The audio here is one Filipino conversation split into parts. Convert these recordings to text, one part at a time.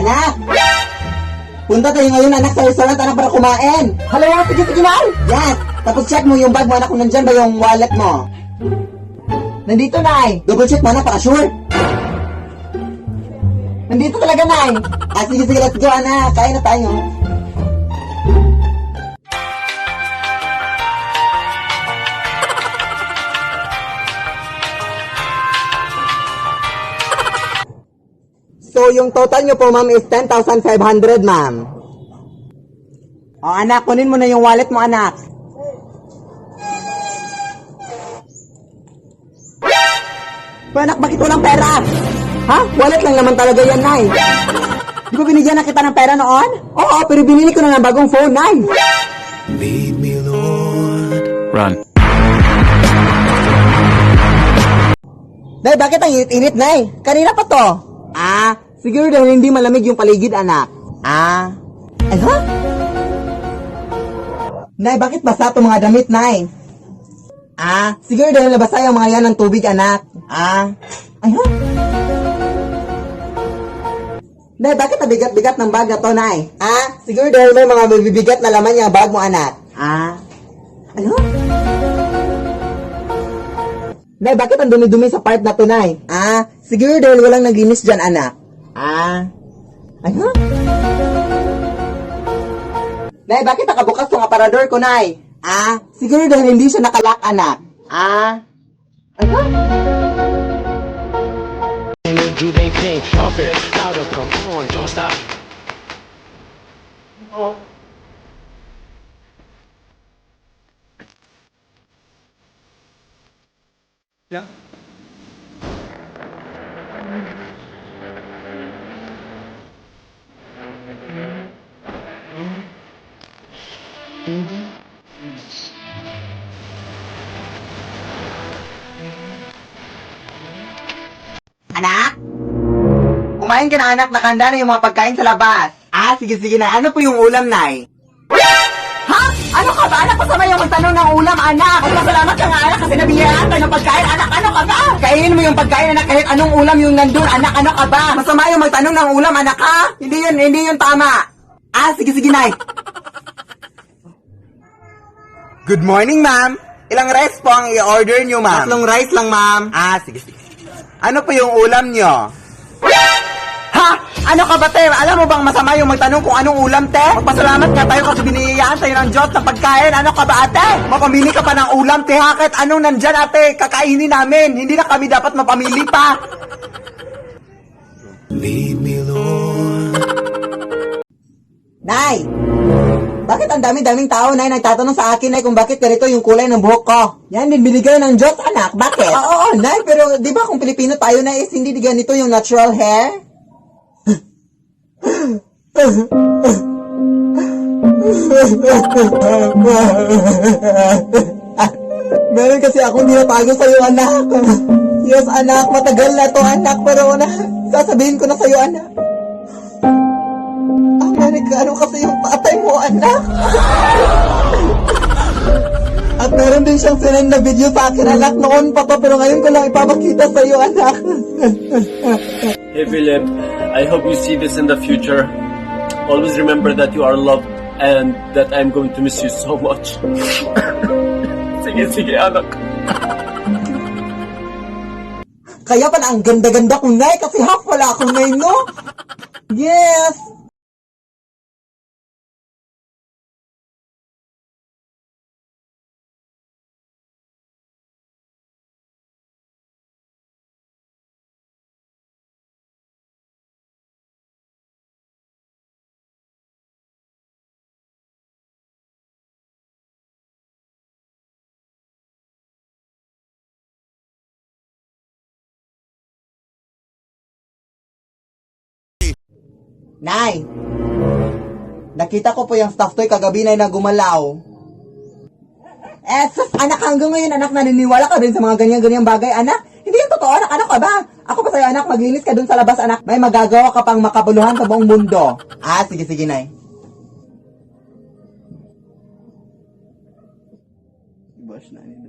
Anak! Punta tayo ngayon, anak, sa restaurant, anak, para kumain. Hala, sige, Nay. Yes! Tapos check mo yung bag mo, anak, kung nandyan ba yung wallet mo. Nandito, Nay. Double check mo, anak, para sure. Nandito talaga, Nay. Sige, let's go, anak. Kain na tayo. So, yung total nyo po, ma'am, is 10,500, ma'am. O, anak, kunin mo na yung wallet mo, anak. Anak, bakit walang pera? Ha? Wallet lang naman talaga yan, Nay. Di ba binigyan na kita ng pera noon? Oo, pero binili ko na ng bagong phone, Nay. Lead me, Lord. Run. Nay, bakit ang init-init, Nay? Kanina pa to. Siguro dahil hindi malamig yung paligid, anak. Ano? Nay, bakit basa itong mga damit, Nay? Siguro dahil nabasa yung mga yan ng tubig, anak. Ano? Nay, bakit nabigat-bigat ng bag na to, Nay? Siguro dahil may mga mabibigat na laman yung bag mo, anak. Ano? Nay, bakit ang dumi-dumi sa part na to, Nay? Siguro dahil walang naglinis dyan, anak. Ano? Nay, bakit nakabukas tong aparador ko, Nay? Siguro dahil hindi siya nakalock, anak. Ano? Do they think of it? Louder, come on, don't stop. Yeah. Anak? Kumain ka na, anak. Nakahanda na yung mga pagkain sa labas. Sige na. Ano po yung ulam, Nay? Ha? Ano ka ba? Anak, pasama yung magtanong ng ulam, anak. Salamat ka nga, anak, kasi nabiyayaan tayo ng pagkain. Anak, ano ka ba? Kainin mo yung pagkain, anak, kahit anong ulam yung nandun, anak, ano ka ba? Masama yung magtanong ng ulam, anak, ha? Hindi yun tama. Sige, Nay. Good morning, ma'am. Ilang rice po ang i-order nyo, ma'am? 3 rice lang, ma'am. Sige. Ano po yung ulam nyo? Ha? Ano ka ba, te? Alam mo bang masama yung magtanong kung anong ulam, te? Magpasalamat ka tayo kasi biniyayaan tayo ng Diyos ng pagkain. Ano ka ba, ate? Mapamili ka pa ng ulam, te, ha? Kahit anong nandyan, ate, kakainin namin. Hindi na kami dapat mapamili pa. Lead me, Lord. Nay! Bakit ang dami-daming tao, Nay, nagtatanong sa akin, Nay, kung bakit ganito yung kulay ng buhok ko? Yan din binigay ng Diyos, anak. Bakit? Oo, Nay, pero di ba kung Pilipino tayo, Nay, is hindi ganito yung natural hair? Meron kasi akong tinatago sa'yo, anak. Yes, anak, matagal na to, anak, pero sasabihin ko na sa'yo, anak. Amerikano kasi yung tatay mo, anak. At meron din siyang sinend na video sa akin, anak, noon pa to, pero ngayon ko lang ipapakita sa'yo, anak. Hey Philip, I hope you see this in the future. Always remember that you are loved and that I'm going to miss you so much. Sige, anak. Kaya pala ang ganda-ganda kong Nay, kasi half wala akong Nay, no? Yes! Nay! Nakita ko po yung stuffed toy kagabi, Nay, na gumalaw. Sus, anak, hanggang ngayon, anak, naniniwala ka din sa mga ganyan-ganyang bagay, anak? Hindi yung totoo, anak, ano ka ba? Ako pa sa'yo, anak, maglinis ka dun sa labas, anak. May magagawa ka pang makabuluhan sa buong mundo. Sige, Nay. Bash na nila.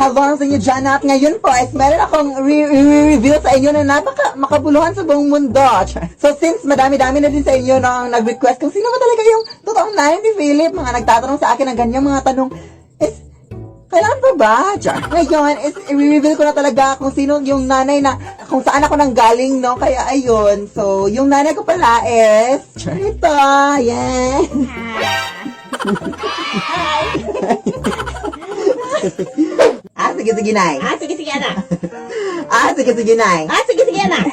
Hello sa inyo dyan at ngayon po is meron akong re-reveal sa inyo na makabuluhan sa buong mundo. So since madami-dami na din sa inyo nang nag-request kung sino ba talaga yung totoong nanay ni Philip, mga nagtatanong sa akin ng ganyang mga tanong, is kailangan pa ba? Ngayon is i-reveal ko na talaga kung sino yung nanay na, kung saan ako nang galing, no? Kaya ayun, so yung nanay ko pala is ito, yeah. Sige, Nay. Sige, anak. Sige, Nay. Sige, anak.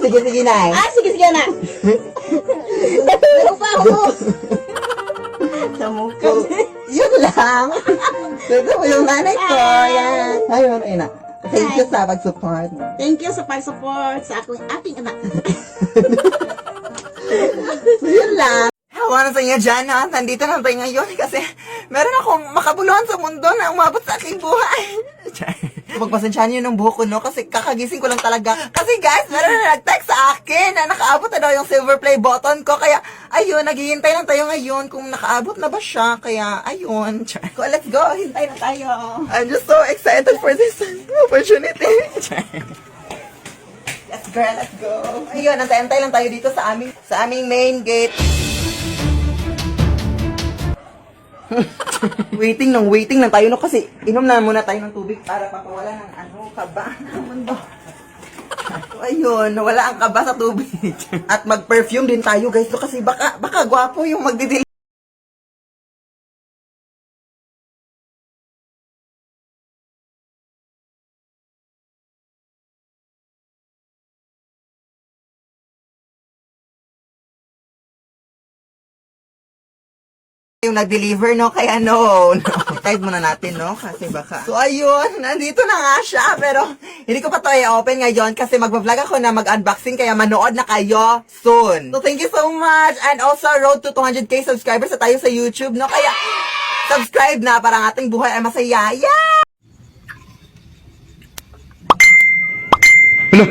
Sige, Nay. Sige, anak. Pero pa ako. Sa mukha. Yun lang. Ito po yung nanay ko. Yan. Ayun, ayun na. Thank you sa pag-support. Thank you sa pag-support sa aking anak. So, yun lang. Hawa na sa inyo dyan, ha? Nandito na tayo ngayon kasi meron akong makabuluhan sa mundo na umabot sa aking buhay. Pagpasensyahan niyo ng buhok ko, no? Kasi kakagising ko lang talaga. Kasi guys, meron na nag-text sa akin na nakaabot na daw yung silver play button ko. Kaya, ayun, naghihintay lang tayo ngayon kung nakaabot na ba siya. Kaya, ayun. So, let's go. Hintay na tayo. I'm just so excited for this opportunity. Yes, girl, let's go. Ayun, antay-antay lang tayo dito sa aming main gate. waiting lang tayo, no? Kasi inom na muna tayo ng tubig para papawala ng kaba ng mundo. So, ayun, nawala ang kaba sa tubig. At mag-perfume din tayo, guys, no? Kasi baka gwapo yung magdidili. Yung nag-deliver, no? Kaya no. Type muna natin, no? Kasi baka. So, ayun. Nandito na nga siya. Pero, hindi ko pa to i-open ngayon kasi mag-vlog ako na mag-unboxing. Kaya manood na kayo soon. So, thank you so much. And also, road to 200k subscribers na tayo sa YouTube, no? Kaya, subscribe na para ang ating buhay ay masaya. Yeah! Hala,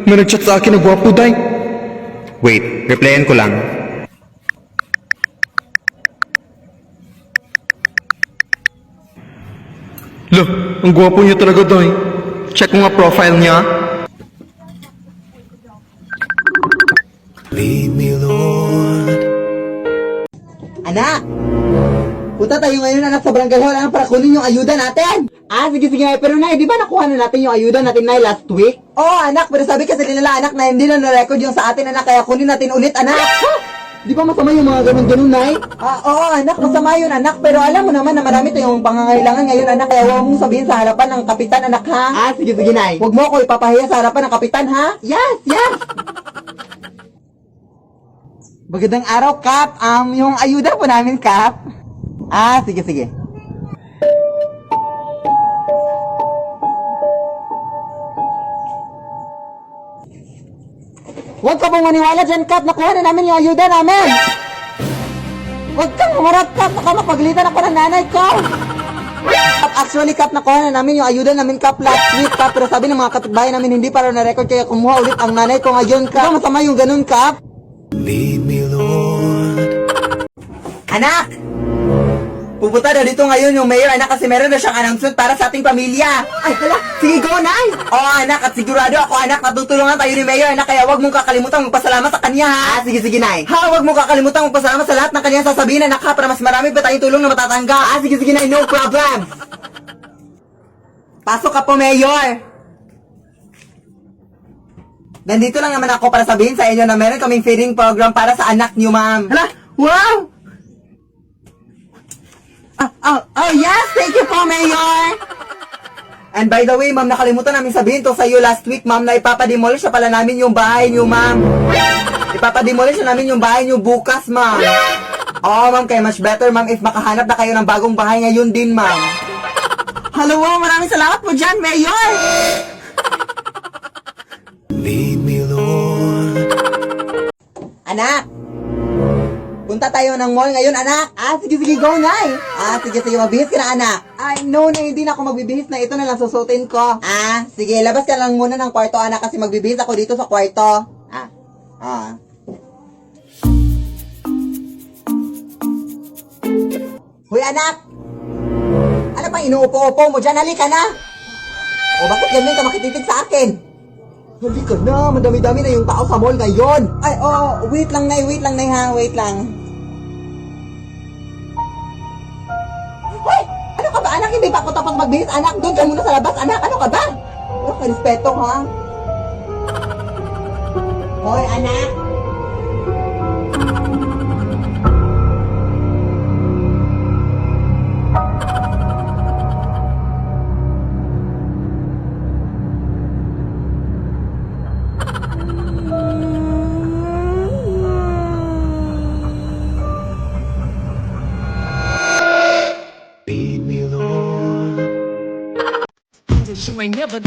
may nag-chat sa akin na gwapo, day. Wait, replyan ko lang. Hala, ang gwapo niya talaga, day. Check mo nga profile niya. Lead me, Lord. Anak! Punta tayo ngayon, anak, sa barangay hall, anak, para kunin yung ayuda natin. Sige, pero Nay, di ba nakuha na natin yung ayuda natin, Nay, last week? Anak, pero sabi kasi nila, anak, na hindi na na-record yung sa atin, anak, kaya kunin natin ulit, anak. Di ba masama yung mga ganun-ganun, Nay? Oo, anak, masama yun, anak, pero alam mo naman na marami tayong pangangailangan ngayon, anak, kaya huwag mong sabihin sa harapan ng kapitan, anak, ha? Sige, Nay. Huwag mo ako ipapahiya sa harapan ng kapitan, ha? Yes! Magandang araw, Kap. Yung ayuda po namin, Kap. Sige. Huwag ka pong maniwala dyan, Kap. Nakuha na namin yung ayuda namin. Huwag kang umarap, Kap. Baka mapagalitan ako ng nanay ko. Kap, actually, Kap, nakuha na namin yung ayuda namin, Kap, last week, Kap. Pero sabi ng mga kapitbahay namin, hindi para na-record, kaya kumuha ulit ang nanay ko ngayon, Kap. Masama yung ganun, Kap. Lead me, Lord. Anak! Pupunta na dito ngayon yung mayor, anak, kasi meron na siyang announcement para sa ating pamilya. Ay, hala, sige, go, Nay! Anak, at sigurado ako, anak, natutulungan tayo ni mayor, anak, kaya huwag mong kakalimutan magpasalamat sa kanya, ha? Sige, Nay. Huwag mong kakalimutan magpasalamat sa lahat ng kanyang sasabihin, anak, ha, para mas marami pa tayong tulong na matatanggap. Sige, Nay, no problem. Pasok ka po, mayor. Nandito lang naman ako para sabihin sa inyo na meron kaming feeding program para sa anak niyo, ma'am. Hala, wow! Yes! Thank you po, Mayor! And by the way, ma'am, nakalimutan namin sabihin to sa iyo last week, ma'am, na ipapademolish na pala namin yung bahay niyo, ma'am. Ipapademolish na namin yung bahay niyo bukas, ma'am. Ma'am, kaya much better, ma'am, if makahanap na kayo ng bagong bahay ngayon din, ma'am. Hello, maraming salamat po dyan, Mayor! Lead me, Lord. Anak! Punta tayo ng mall ngayon, anak. Sige, go, Nay. Sige, magbihis ka na, anak. No, na hindi na ako magbibihis na. Ito na lang susutin ko. Sige, labas ka lang muna ng kwarto, anak, kasi magbibihis ako dito sa kwarto. anak! Ano pang inuupo-upo mo dyan? Halika na! O bakit ganyan ka makititig sa akin? Halika na, madami-dami na yung tao sa mall ngayon. Ay, wait lang, Nay, ha, wait lang. Hoy! Ano ka ba, anak? Hindi pa ako tapos magbihis, anak. Doon ka muna sa labas, anak. Ano ka ba? Ano ka, respeto, ha? Hoy, anak! You ain't never